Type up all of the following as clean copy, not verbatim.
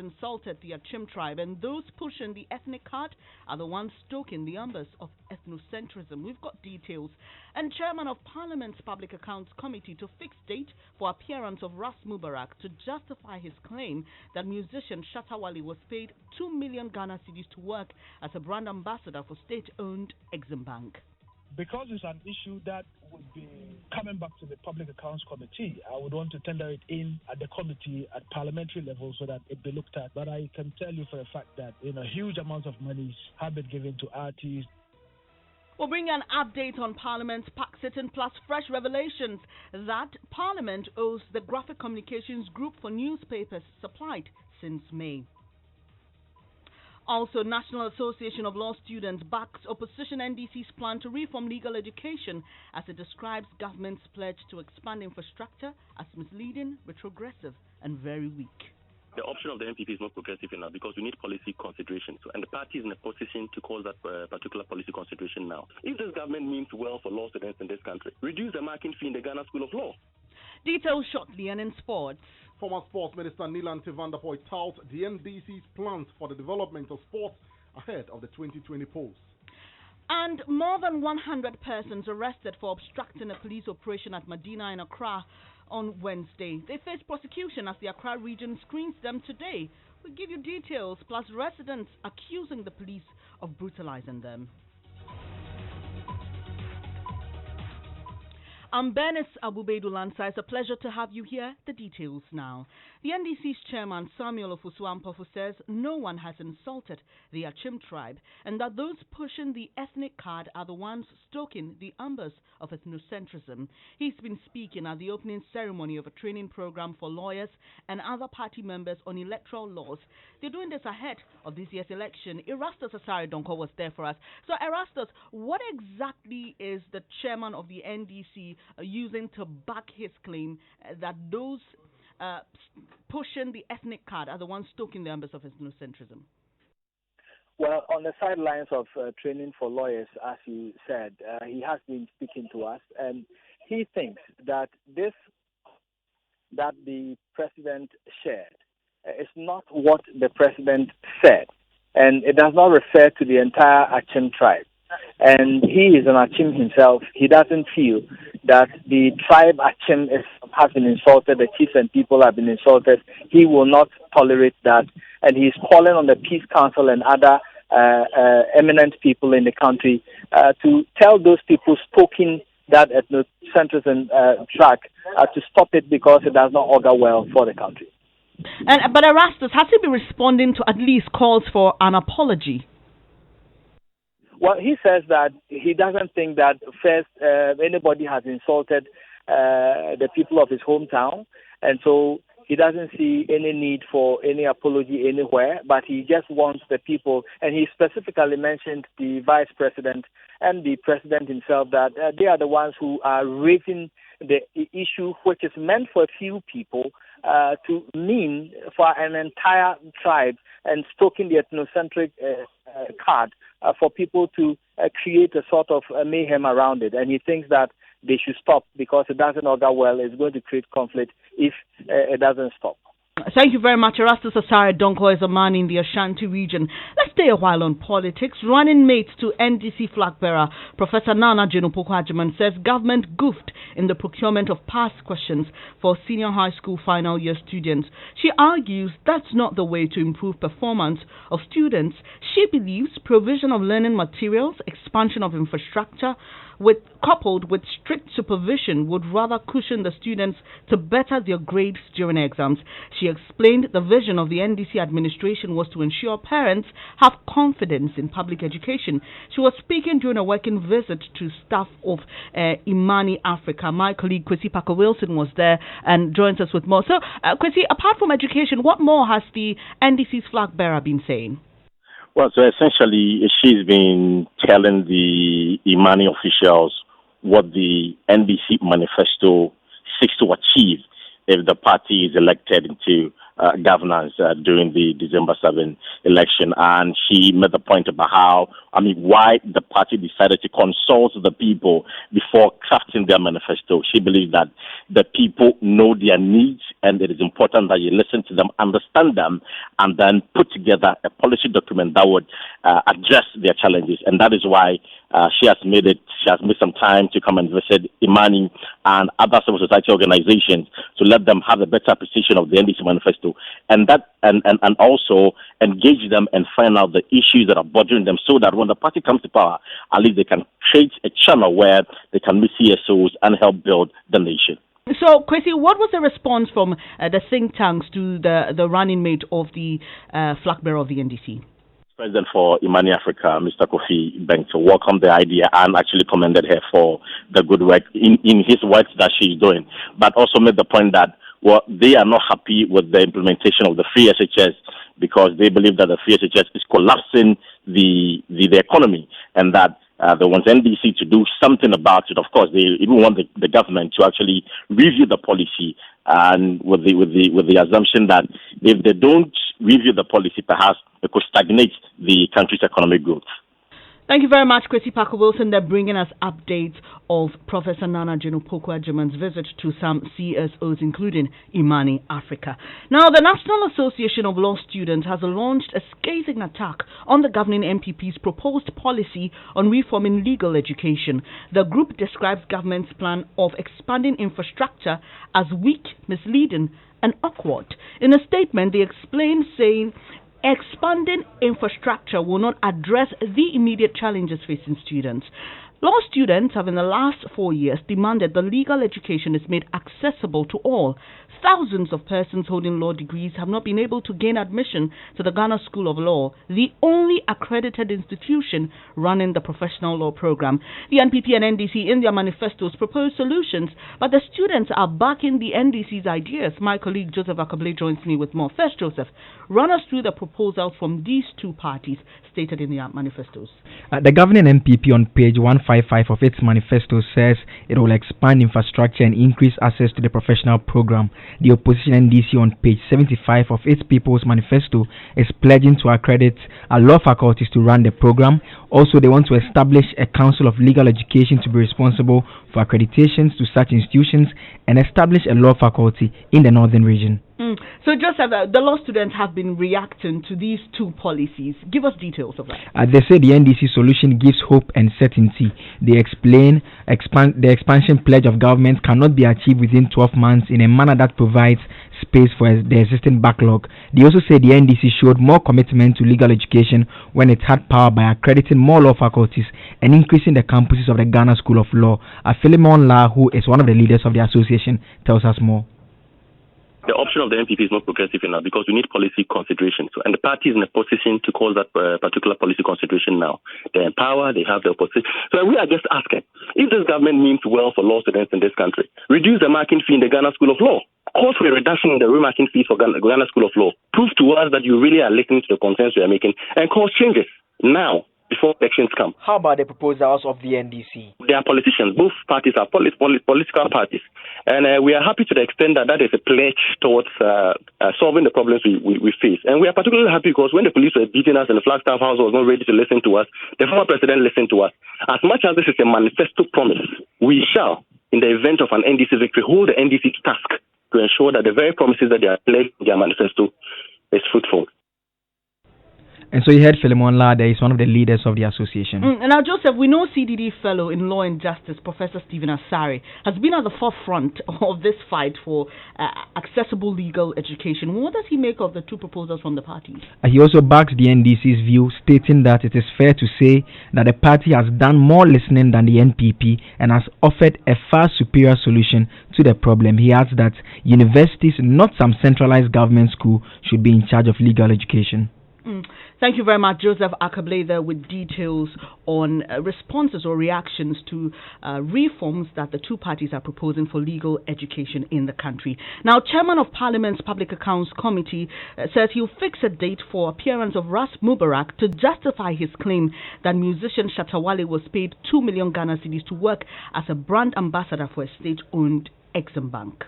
insulted the Achim tribe, and those pushing the ethnic card are the ones stoking the embers of ethnocentrism. We've got details. And Chairman of Parliament's Public Accounts Committee to fix date for appearance of Ras Mubarak to justify his claim that musician Shatawali was paid 2 million Ghana cedis to work as a brand ambassador for state-owned Exim Bank. Because it's an issue that would be coming back to the Public Accounts Committee, I would want to tender it in at the committee at parliamentary level so that it be looked at. But I can tell you for a fact that huge amounts of monies have been given to artists. We'll bring an update on Parliament's pack sitting plus fresh revelations that Parliament owes the Graphic Communications Group for newspapers supplied since May. Also, National Association of Law Students backs opposition NDC's plan to reform legal education as it describes government's pledge to expand infrastructure as misleading, retrogressive, and very weak. The option of the MPP is not progressive enough because we need policy consideration. And the party is in a position to cause that particular policy consideration now. If this government means well for law students in this country, reduce the marking fee in the Ghana School of Law. Details shortly. And in sports, former Sports Minister Nilan Tivandapoy touts the NDC's plans for the development of sports ahead of the 2020 polls. And more than 100 persons arrested for obstructing a police operation at Medina in Accra on Wednesday. They face prosecution as the Accra region screens them today. We'll give you details, plus residents accusing the police of brutalizing them. I'm Bernice Abu-Baidoo, Lansah. It's a pleasure to have you here. The details now. The NDC's chairman, Samuel Ofosu-Ampofo, says no one has insulted the Achim tribe and that those pushing the ethnic card are the ones stoking the embers of ethnocentrism. He's been speaking at the opening ceremony of a training program for lawyers and other party members on electoral laws. They're doing this ahead of this year's election. Erastus Asare Donko was there for us. So, Erastus, what exactly is the chairman of the NDC using to back his claim that those pushing the ethnic card are the ones stoking the embers of ethnocentrism? Well, on the sidelines of training for lawyers, as you said, he has been speaking to us, and he thinks that that the president shared is not what the president said, and it does not refer to the entire Achim tribe. And he is an Achim himself. He doesn't feel that the tribe Achim has been insulted, the chiefs and people have been insulted. He will not tolerate that. And he's calling on the Peace Council and other eminent people in the country to tell those people stoking that ethnocentrism track to stop it because it does not augur well for the country. But Erastus, has he been responding to at least calls for an apology? Well, he says that he doesn't think that first anybody has insulted the people of his hometown, and so he doesn't see any need for any apology anywhere, but he just wants the people, and he specifically mentioned the vice president and the president himself, that they are the ones who are raising the issue which is meant for a few people to mean for an entire tribe and stoking the ethnocentric card for people to create a sort of mayhem around it. And he thinks that they should stop because it doesn't augur well. It's going to create conflict if it doesn't stop. Thank you very much. Erastus Asare Donko is a man in the Ashanti region. Let's stay a while on politics. Running mate to NDC flag bearer, Professor Nana Jenopoko Hajiman, says government goofed in the procurement of past questions for senior high school final year students. She argues that's not the way to improve performance of students. She believes provision of learning materials, expansion of infrastructure, coupled with strict supervision would rather cushion the students to better their grades during exams. She explained the vision of the NDC administration was to ensure parents have confidence in public education. She was speaking during a working visit to staff of Imani Africa. My colleague Kwesi Parker Wilson was there and joins us with more. So, Kwesi, apart from education, what more has the NDC's flag bearer been saying? Well, so essentially, she's been telling the Imani officials what the NDC manifesto seeks to achieve if the party is elected into governance during the December 7 election. And she made the point about why the party decided to consult the people before crafting their manifesto. She believes that the people know their needs, and it is important that you listen to them, understand them, and then put together a policy document that would address their challenges. And that is why she has made some time to come and visit Imani and other civil society organizations to let them have a better appreciation of the NDC manifesto, and also engage them and find out the issues that are bothering them, so that when the party comes to power, at least they can create a channel where they can meet CSOs and help build the nation. So, Kwesi, what was the response from the think tanks to the running mate of the flag bearer of the NDC? President for Imani Africa, Mr. Kofi Bengto, welcomed the idea and actually commended her for the good work in his work that she's doing, but also made the point that they are not happy with the implementation of the free SHS, because they believe that the free SHS is collapsing the economy, and that they want NDC to do something about it. Of course, they even want the government to actually review the policy, and with the assumption that if they don't review the policy, perhaps it could stagnate the country's economic growth. Thank you very much, Kwesi Parker Wilson. They're bringing us updates of Professor Nana Jino-Poku-Agyeman's visit to some CSOs, including Imani Africa. Now, the National Association of Law Students has launched a scathing attack on the governing MPP's proposed policy on reforming legal education. The group describes government's plan of expanding infrastructure as weak, misleading, and awkward. In a statement, they explain, saying, expanding infrastructure will not address the immediate challenges facing students. Law students have in the last 4 years demanded that legal education is made accessible to all. Thousands of persons holding law degrees have not been able to gain admission to the Ghana School of Law, the only accredited institution running the professional law program. The NPP and NDC in their manifestos propose solutions, but the students are backing the NDC's ideas. My colleague Joseph Akable joins me with more. First, Joseph, run us through the proposals from these two parties stated in their manifestos. The governing MPP on page 155 of its manifesto says it will expand infrastructure and increase access to the professional program. The opposition NDC on page 75 of its People's Manifesto is pledging to accredit law faculties to run the program. Also, they want to establish a council of legal education to be responsible for accreditations to such institutions and establish a law faculty in the northern region. So, Joseph, the law students have been reacting to these two policies. Give us details of that. They say the NDC solution gives hope and certainty. They explain the expansion pledge of government cannot be achieved within 12 months in a manner that provides space for the existing backlog. They also say the NDC showed more commitment to legal education when it had power by accrediting more law faculties and increasing the campuses of the Ghana School of Law. Philemon La, who is one of the leaders of the association, tells us more. The option of the MPP is not progressive enough because we need policy consideration. And the party is in a position to cause that particular policy consideration now. They're in power, they have the opposition. So we are just asking, if this government means well for law students in this country, reduce the marking fee in the Ghana School of Law. Call for a reduction in the remarking fee for Ghana School of Law. Prove to us that you really are listening to the concerns we are making and cause changes now, before elections come. How about the proposals of the NDC? They are politicians. Both parties are political parties. And we are happy to the extent that is a pledge towards solving the problems we face. And we are particularly happy because when the police were beating us and the Flagstaff House was not ready to listen to us, the former president listened to us. As much as this is a manifesto promise, we shall, in the event of an NDC victory, hold the NDC to task to ensure that the very promises that they are pledged in their manifesto is fruitful. And so you heard Philemon Lada is one of the leaders of the association. Now, Joseph, we know CDD fellow in law and justice, Professor Stephen Asare, has been at the forefront of this fight for accessible legal education. What does he make of the two proposals from the parties? He also backs the NDC's view, stating that it is fair to say that the party has done more listening than the NPP and has offered a far superior solution to the problem. He adds that universities, not some centralized government school, should be in charge of legal education. Thank you very much, Joseph Akable, there with details on responses or reactions to reforms that the two parties are proposing for legal education in the country. Now, Chairman of Parliament's Public Accounts Committee says he'll fix a date for appearance of Ras Mubarak to justify his claim that musician Shatta Wale was paid 2 million Ghana cedis to work as a brand ambassador for a state-owned Exim Bank.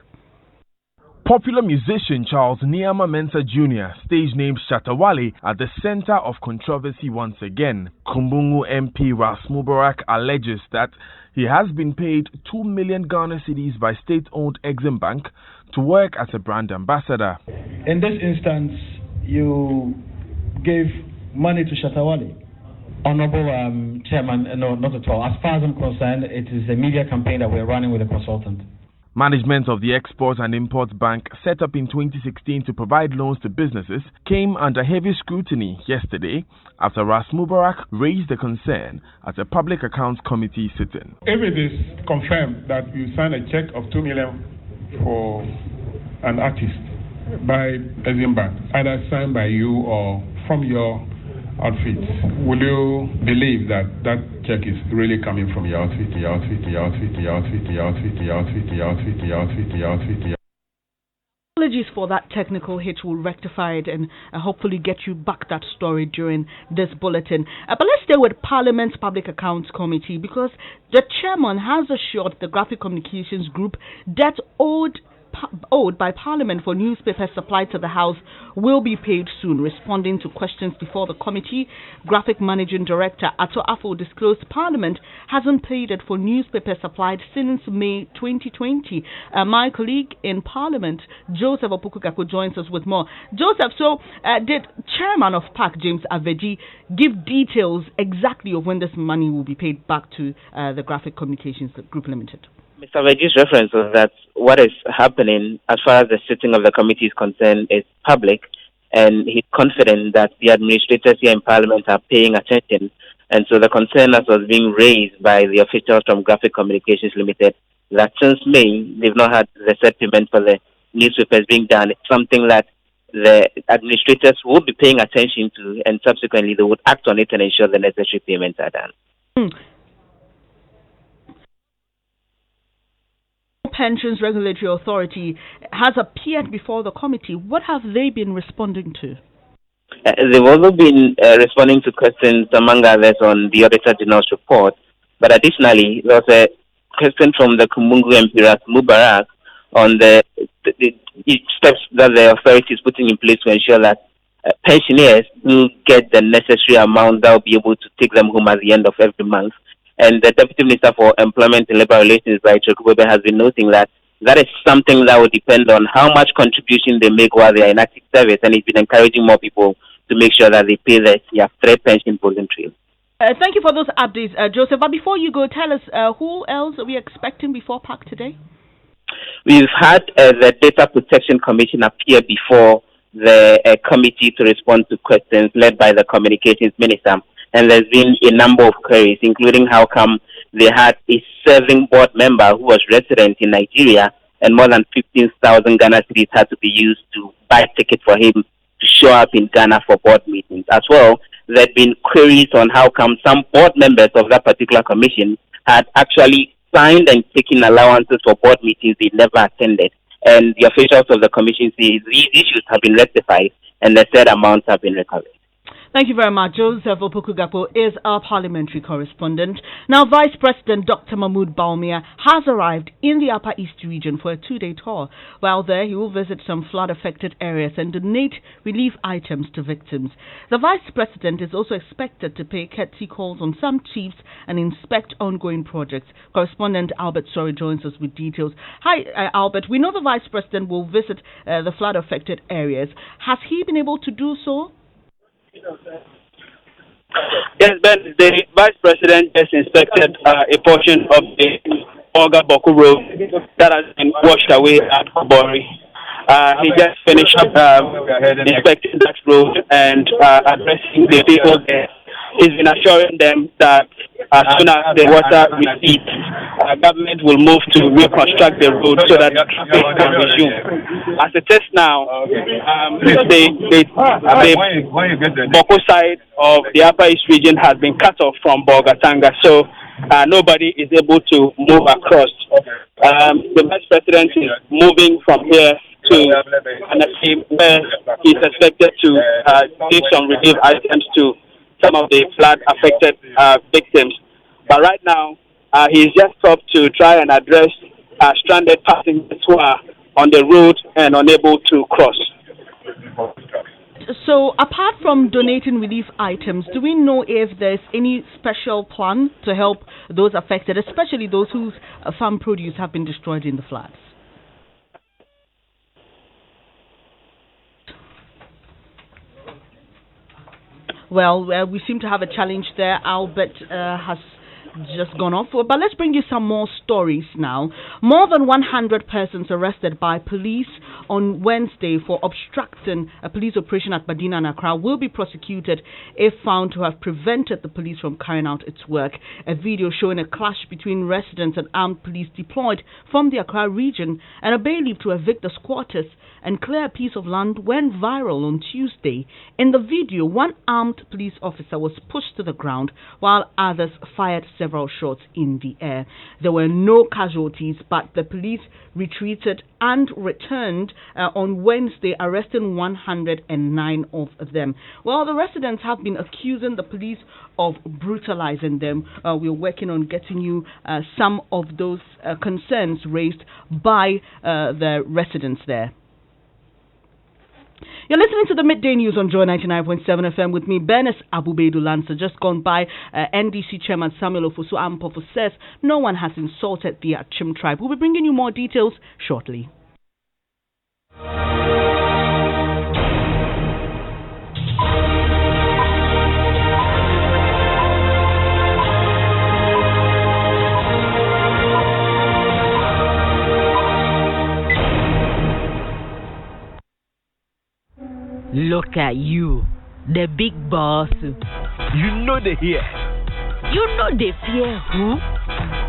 Popular musician Charles Niama Mensah Jr. stage named Shatawale at the center of controversy once again. Kumbungu MP Ras Mubarak alleges that he has been paid 2 million Ghana cedis by state-owned Exim Bank to work as a brand ambassador. In this instance, you gave money to Shatawale. Honorable Chairman, no, not at all. As far as I'm concerned, it is a media campaign that we're running with a consultant. Management of the Exports and Imports Bank, set up in 2016 to provide loans to businesses, came under heavy scrutiny yesterday after Ras Mubarak raised the concern at a Public Accounts Committee sitting. If it is confirmed that you signed a check of 2 million for an artist by Exim Bank, either signed by you or from your outfit, will you believe that that check is really coming from your outfit? Apologies for that technical hitch. We'll rectify it and hopefully get you back that story during this bulletin. But let's stay with Parliament's Public Accounts Committee, because the chairman has assured the Graphic Communications Group debt owed by Parliament for newspapers supplied to the House will be paid soon. Responding to questions before the committee, Graphic Managing Director Ato Afo disclosed Parliament hasn't paid it for newspapers supplied since May 2020. My colleague in Parliament, Joseph Opoku-Gakpo, joins us with more. Joseph, so did Chairman of PAC, James Aveji, give details exactly of when this money will be paid back to the Graphic Communications Group Limited? Mr. Veji's reference was that what is happening as far as the sitting of the committee is concerned is public, and he's confident that the administrators here in Parliament are paying attention. And so the concern that was being raised by the officials from Graphic Communications Limited, that since May, they've not had the set payment for the newspapers being done. It's something that the administrators would be paying attention to, and subsequently they would act on it and ensure the necessary payments are done. Pensions Regulatory Authority has appeared before the committee. What have they been responding to? They've also been responding to questions, among others, on the Auditor General's report. But additionally, there was a question from the Kumbungu MP Ras Mubarak on the steps that the authority is putting in place to ensure that pensioners will get the necessary amount that will be able to take them home at the end of every month. And the Deputy Minister for Employment and Labour Relations, Chokwebe, has been noting that that is something that will depend on how much contribution they make while they are in active service, and he's been encouraging more people to make sure that they pay their threat pension voluntary. Thank you for those updates, Joseph. But before you go, tell us who else are we expecting before PAC today? We've had the Data Protection Commission appear before the committee to respond to questions led by the Communications Minister. And there's been a number of queries, including how come they had a serving board member who was resident in Nigeria, and more than 15,000 Ghana cedis had to be used to buy tickets for him to show up in Ghana for board meetings. As well, there had been queries on how come some board members of that particular commission had actually signed and taken allowances for board meetings they never attended. And the officials of the commission say these issues have been rectified and the said amounts have been recovered. Thank you very much. Joseph Opoku-Gakpo is our parliamentary correspondent. Now, Vice President Dr. Mahmoud Bawumia has arrived in the Upper East region for a 2-day tour. While there, he will visit some flood-affected areas and donate relief items to victims. The Vice President is also expected to pay courtesy calls on some chiefs and inspect ongoing projects. Correspondent Albert Sorry joins us with details. Hi, Albert. We know the Vice President will visit the flood-affected areas. Has he been able to do so? Yes, Ben, the Vice President just inspected a portion of the Olga Boku Road that has been washed away at Kobori. He just finished inspecting that road and addressing the people there. He's been assuring them that as soon as the water recedes, government will move to reconstruct the road so that traffic can resume. As it is now, the Boko side of the Upper East region has been cut off from Bogatanga, so nobody is able to move across. The Vice President is moving from here to Anaki, where he's expected to give some relief items to some of the flood-affected victims. But right now, he's just stopped to try and address stranded passengers who are on the road and unable to cross. So, apart from donating relief items, do we know if there's any special plan to help those affected, especially those whose farm produce have been destroyed in the floods? Well, we seem to have a challenge there. Albert has just gone off. But let's bring you some more stories now. More than 100 persons arrested by police on Wednesday for obstructing a police operation at Badina and Accra will be prosecuted if found to have prevented the police from carrying out its work. A video showing a clash between residents and armed police deployed from the Accra region and a bailiff to evict the squatters and clear a piece of land went viral on Tuesday. In the video, one armed police officer was pushed to the ground while others fired several shots in the air. There were no casualties, but the police retreated and returned on Wednesday, arresting 109 of them. Well, the residents have been accusing the police of brutalizing them. We're working on getting you some of those concerns raised by the residents there. You're listening to the Midday News on Joy 99.7 FM with me, Bernice, Abu-Baidoo, Lansah. Just gone by, NDC Chairman Samuel Ofosu Ampofo says no one has insulted the Achim tribe. We'll be bringing you more details shortly. Look at you, the big boss. You know they hear. You know they fear who?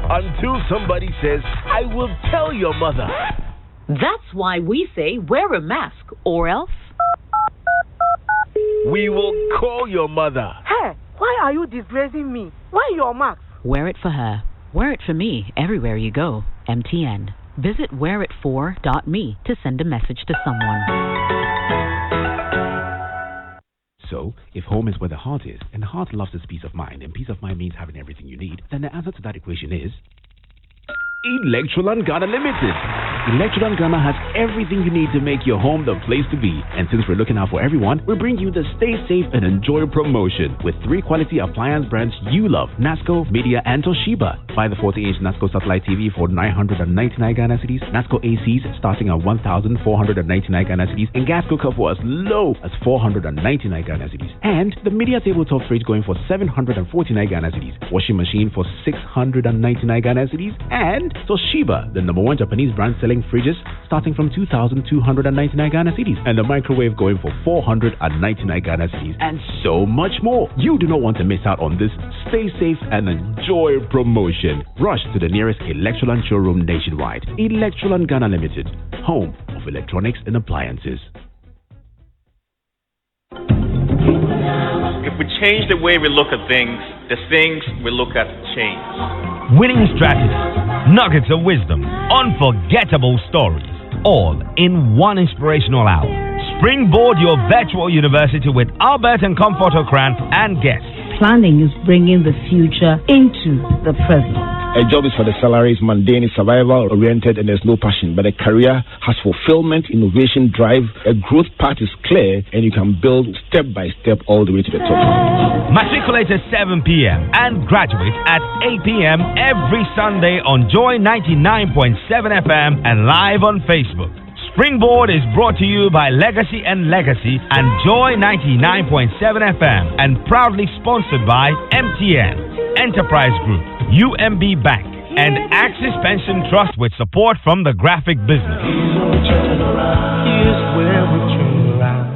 Until somebody says, I will tell your mother. That's why we say wear a mask, or else we will call your mother. Hey, why are you disgracing me? Why your mask? Wear it for her. Wear it for me everywhere you go. MTN. Visit wearit4.me to send a message to someone. So, if home is where the heart is, and the heart loves its peace of mind, and peace of mind means having everything you need, then the answer to that equation is Electroland Ghana Limited. Electroland Ghana has everything you need to make your home the place to be. And since we're looking out for everyone, we bring you the Stay Safe and Enjoy promotion with 3 quality appliance brands you love: Nasco, Media, and Toshiba. Buy the 40-inch Nasco satellite TV for 999 Ghana cedis, Nasco ACs starting at 1,499 Ghana cedis, and gas cooker for as low as 499 Ghana cedis. And the Media tabletop fridge going for 749 Ghana cedis, washing machine for 699 Ghana cedis, and Toshiba, the #1 Japanese brand selling fridges starting from 2,299 Ghana cedis, and the microwave going for 499 Ghana cedis, and so much more. You do not want to miss out on this Stay Safe and Enjoy promotion. Rush to the nearest Electroland showroom nationwide. Electroland Ghana Limited, home of electronics and appliances. If we change the way we look at things, the things we look at change. Winning strategies, nuggets of wisdom, unforgettable stories, all in one inspirational hour. Springboard your virtual university with Albert and Comfort Okran and guests. Planning is bringing the future into the present. A job is for the salary, is mundane, is survival oriented, and there's no passion. But a career has fulfillment, innovation, drive. A growth path is clear, and you can build step by step all the way to the top. Matriculate at 7 p.m. and graduate at 8 p.m. every Sunday on Joy 99.7 FM and live on Facebook. Springboard is brought to you by Legacy and Legacy and Joy 99.7 FM and proudly sponsored by MTN, Enterprise Group, UMB Bank, and Axis Pension Trust with support from the graphic business. Here's where we turn around.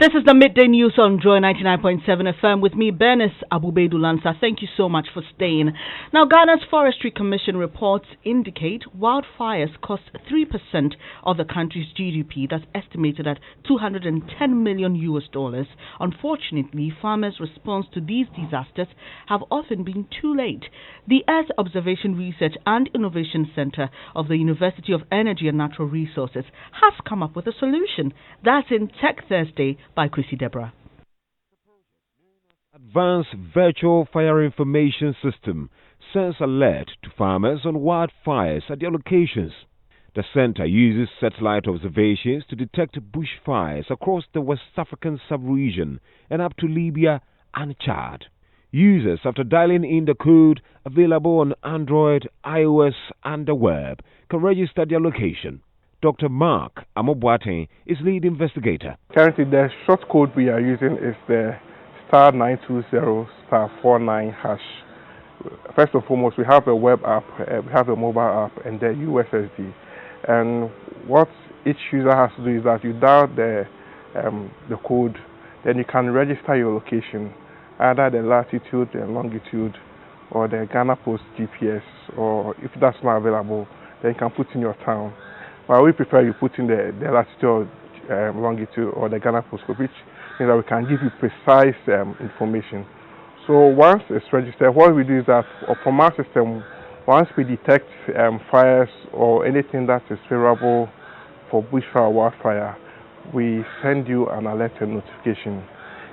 This is the Midday News on Joy 99.7 FM with me, Bernice, Abu-Baidoo, Lansah. Thank you so much for staying. Now, Ghana's Forestry Commission reports indicate wildfires cost 3% of the country's GDP. That's estimated at $210 million. Unfortunately, farmers' response to these disasters have often been too late. The Earth Observation Research and Innovation Center of the University of Energy and Natural Resources has come up with a solution. That's in Tech Thursday by Chrissy Deborah. Advanced Virtual Fire Information System sends alert to farmers on wildfires at their locations. The center uses satellite observations to detect bushfires across the West African sub-region and up to Libya and Chad. Users, after dialing in the code available on Android, iOS and the web, can register their location. Dr. Mark Amobwate is lead investigator. Currently, the short code we are using is the *920*49#. First and foremost, we have a web app, we have a mobile app, and the USSD. And what each user has to do is that you dial the code, then you can register your location, either the latitude and longitude, or the Ghana Post GPS, or if that's not available, then you can put in your town. But we prefer you put in the latitude, longitude, or the Ghana postcode, which means that we can give you precise information. So once it's registered, what we do is that from our system, once we detect fires or anything that is favorable for bushfire or wildfire, we send you an alert and notification.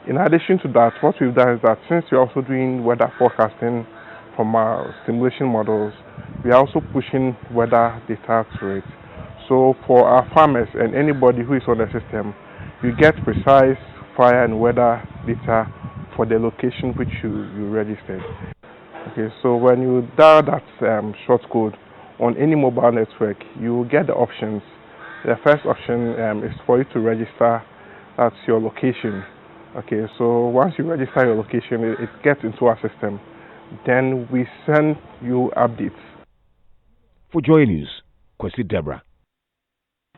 In addition to that, what we've done is that since we're also doing weather forecasting from our simulation models, we are also pushing weather data to it. So for our farmers and anybody who is on the system, you get precise fire and weather data for the location which you registered. Okay, so when you dial that short code on any mobile network, you will get the options. The first option is for you to register. That's your location. Okay, so once you register your location, it gets into our system. Then we send you updates. For Joy News, Kwesi Deborah.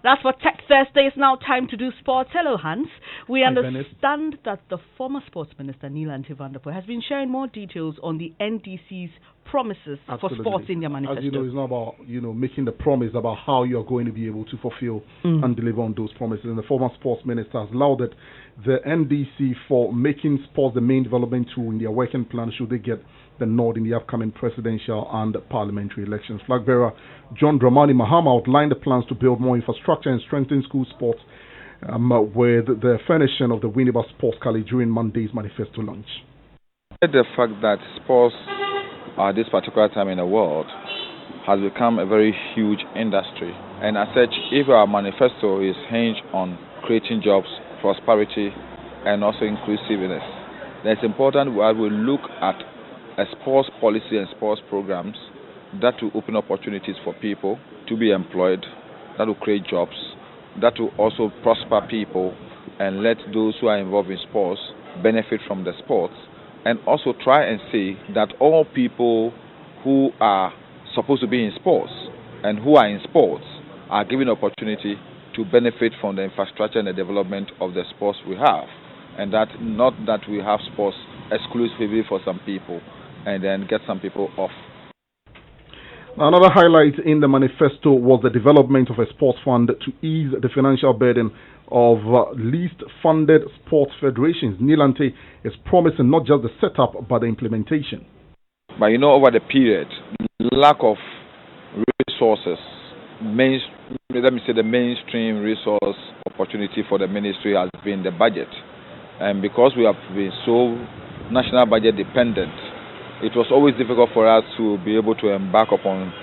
That's for Tech Thursday. It's now time to do sports. Hello, Hans. We understand that the former sports minister, Neelan Tivandapo, has been sharing more details on the NDC's promises for sports in their manifesto. As you know, it's not about making the promise about how you are going to be able to fulfill and deliver on those promises. And the former sports minister has lauded the NDC for making sports the main development tool in their working plan should they get the nod in the upcoming presidential and parliamentary elections. Flag bearer John Dramani Mahama outlined the plans to build more infrastructure and strengthen school sports with the furnishing of the Winneba Sports College during Monday's manifesto launch. The fact that sports at this particular time in the world has become a very huge industry, and as such, if our manifesto is hinged on creating jobs, prosperity, and also inclusiveness, then it's important that we look at a sports policy and sports programs that will open opportunities for people to be employed, that will create jobs, that will also prosper people and let those who are involved in sports benefit from the sports, and also try and see that all people who are supposed to be in sports and who are in sports are given opportunity to benefit from the infrastructure and the development of the sports we have, and that not that we have sports exclusively for some people and then get some people off. Another highlight in the manifesto was the development of a sports fund to ease the financial burden of least funded sports federations. Nilante is promising not just the setup but the implementation. But over the period, lack of resources, the mainstream resource opportunity for the ministry has been the budget. And because we have been so national budget dependent, it was always difficult for us to be able to embark upon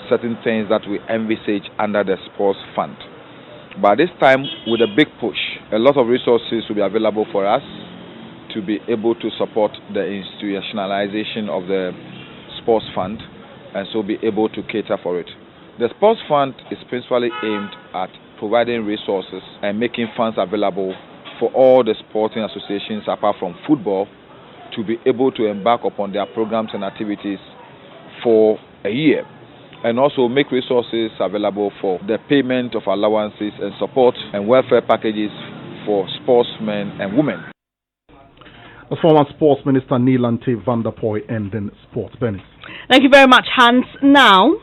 certain things that we envisage under the sports fund. But this time, with a big push, a lot of resources will be available for us to be able to support the institutionalization of the sports fund and so be able to cater for it. The sports fund is principally aimed at providing resources and making funds available for all the sporting associations apart from football to be able to embark upon their programs and activities for a year, and also make resources available for the payment of allowances and support and welfare packages for sportsmen and women. The former Sports Minister Neelante van der Poy ending sports. Bernice. Thank you very much, Hans. Now,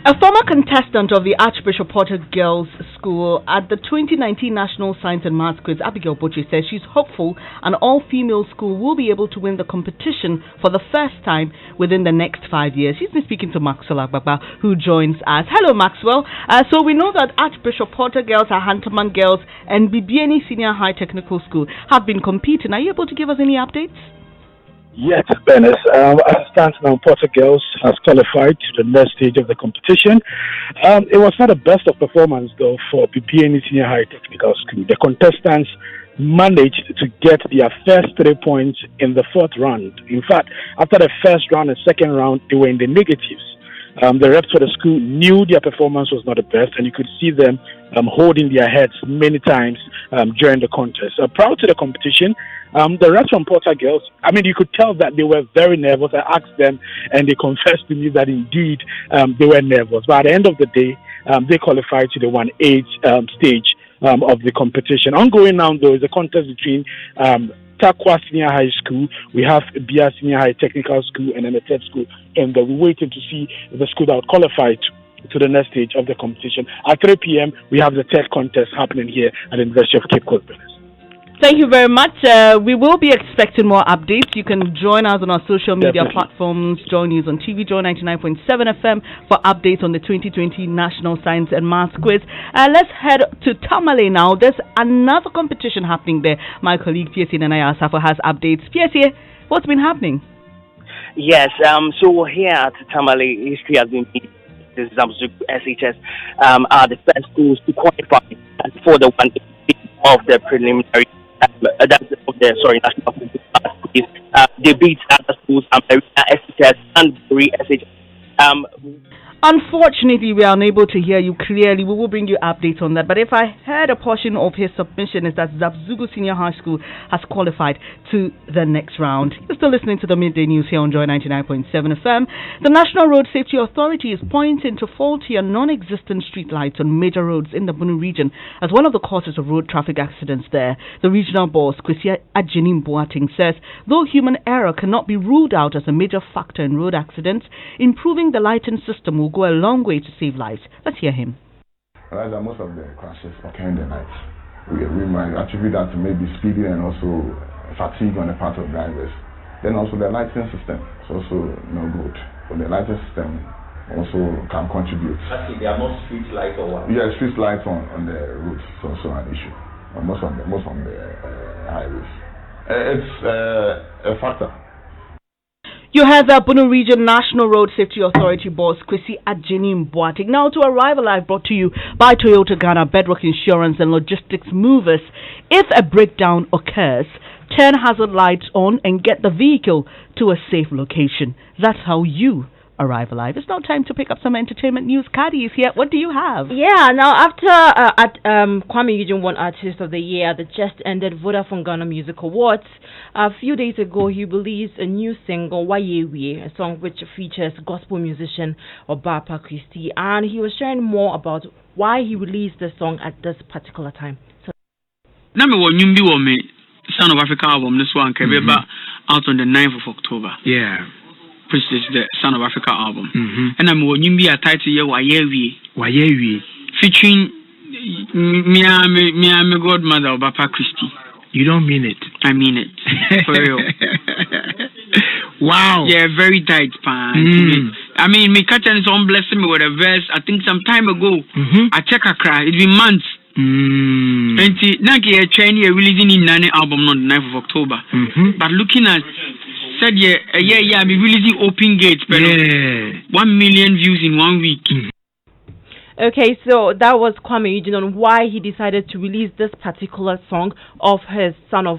a former contestant of the Archbishop Potter Girls' School at the 2019 National Science and Maths Quiz, Abigail Butchie, says she's hopeful an all-female school will be able to win the competition for the first time within the next 5 years. She's been speaking to Maxwell Agbagba, who joins us. Hello, Maxwell. So we know that Archbishop Potter Girls, Hantaman Girls, and Bibiani Senior High Technical School have been competing. Are you able to give us any updates? Yes, Bernice. As it stands now, Potter Girls has qualified to the next stage of the competition. It was not the best of performance, though, for BPN Senior High Technical School. The contestants managed to get their first 3 points in the fourth round. In fact, after the first round and second round, they were in the negatives. The reps for the school knew their performance was not the best, and you could see them holding their heads many times during the contest. Prior to the competition, the reps from Potter Girls, I mean, you could tell that they were very nervous. I asked them, and they confessed to me that indeed they were nervous. But at the end of the day, they qualified to the 1-8 stage of the competition. Ongoing now, though, is a contest between Takwa Senior High School, we have Bia Senior High Technical School, and then the third school, and we're waiting to see the school that would qualify to the next stage of the competition. At 3 p.m., we have the third contest happening here at the University of Cape Coast. Thank you very much. We will be expecting more updates. You can join us on our social media platforms. Join News on TV, Joy 99.7 FM for updates on the 2020 National Science and Maths Quiz. Let's head to Tamale now. There's another competition happening there. My colleague PSA Nanaya Asafo has updates. PSA, what's been happening? Yes, so here at Tamale, history has been made. This is SHS are the first schools to qualify for the 1 of the preliminary. National quiz. They beat other schools, SHS and SHS. Unfortunately, we are unable to hear you clearly. We will bring you updates on that. But if I heard a portion of his submission is that Zabzugu Senior High School has qualified to the next round. You're still listening to the Midday News here on Joy 99.7 FM. The National Road Safety Authority is pointing to faulty and non-existent street lights on major roads in the Bunu region as one of the causes of road traffic accidents there. The regional boss, Kwesi Ajenim Boateng, says though human error cannot be ruled out as a major factor in road accidents, improving the lighting system will go a long way to save lives. Let's hear him. Rather, most of the crashes occur in the night. We might attribute that to maybe speeding and also fatigue on the part of drivers. Then also the lighting system is also no good. So the lighting system also can contribute. Actually, there are no street lights or what? Yeah, street lights on the roads is also an issue. On most of the highways. It's a factor. You have the Bunu Region National Road Safety Authority boss, Kwesi Ajenim Boateng. Now to Arrival Live, brought to you by Toyota Ghana, Bedrock Insurance and Logistics Movers. If a breakdown occurs, turn hazard lights on and get the vehicle to a safe location. That's how you arrive alive. It's now time to pick up some entertainment news. Kadi is here. What do you have? Yeah, now after Kwame Eugene won Artist of the Year at the just ended Vodafone Ghana Music Awards, a few days ago he released a new single, Wayewie, a song which features gospel musician Obapa Christie, and he was sharing more about why he released the song at this particular time. So, Son of Africa album, this one came out on the 9th of October. Yeah. Which is the Son of Africa album. And I'm going to be a title here, Wayewie. Featuring my godmother, Obapa Christie. You don't mean it? I mean it. For real. Wow. Yeah, very tight, pan. I mean, me catch and some blessing me with a verse, I think some time ago. I check a cry. It's been months. And Naki a Chinese releasing in Nane album on the 9th of October. But looking at said I'm releasing Open Gates, but 1 million views in 1 week. Okay, so that was Kwame Eugene on why he decided to release this particular song of his Son of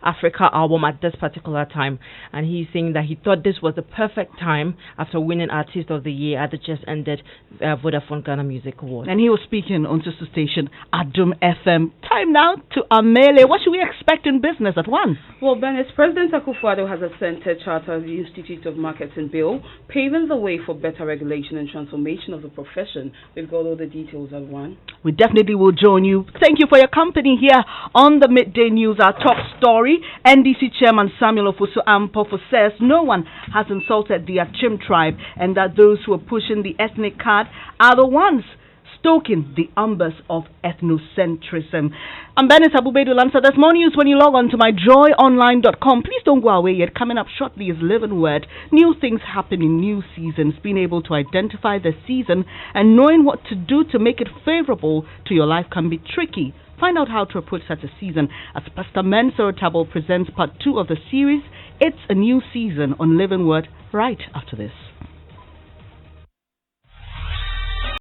Africa album at this particular time. And he's saying that he thought this was the perfect time after winning Artist of the Year at the just ended Vodafone Ghana Music Awards. And he was speaking on sister station Adum FM. Time now to Amele. What should we expect in business at 1? Well, Bernice, President Akufo-Addo has assented Charter of the Institute of Marketing Bill, paving the way for better regulation and transformation of the profession. We've got all the details at one. We definitely will join you. Thank you for your company here on the Midday News. Our top story, NDC Chairman Samuel Ofosu Ampofo says no one has insulted the Achim tribe and that those who are pushing the ethnic card are the ones stoking the embers of ethnocentrism. I'm Bernice Abu-Baidoo, Lansah. There's more news when you log on to myjoyonline.com. Please don't go away yet. Coming up shortly is Living Word. New things happen in new seasons. Being able to identify the season and knowing what to do to make it favorable to your life can be tricky. Find out how to approach such a season as Pastor Mensur Tabo presents part 2 of the series. It's a new season on Living Word right after this.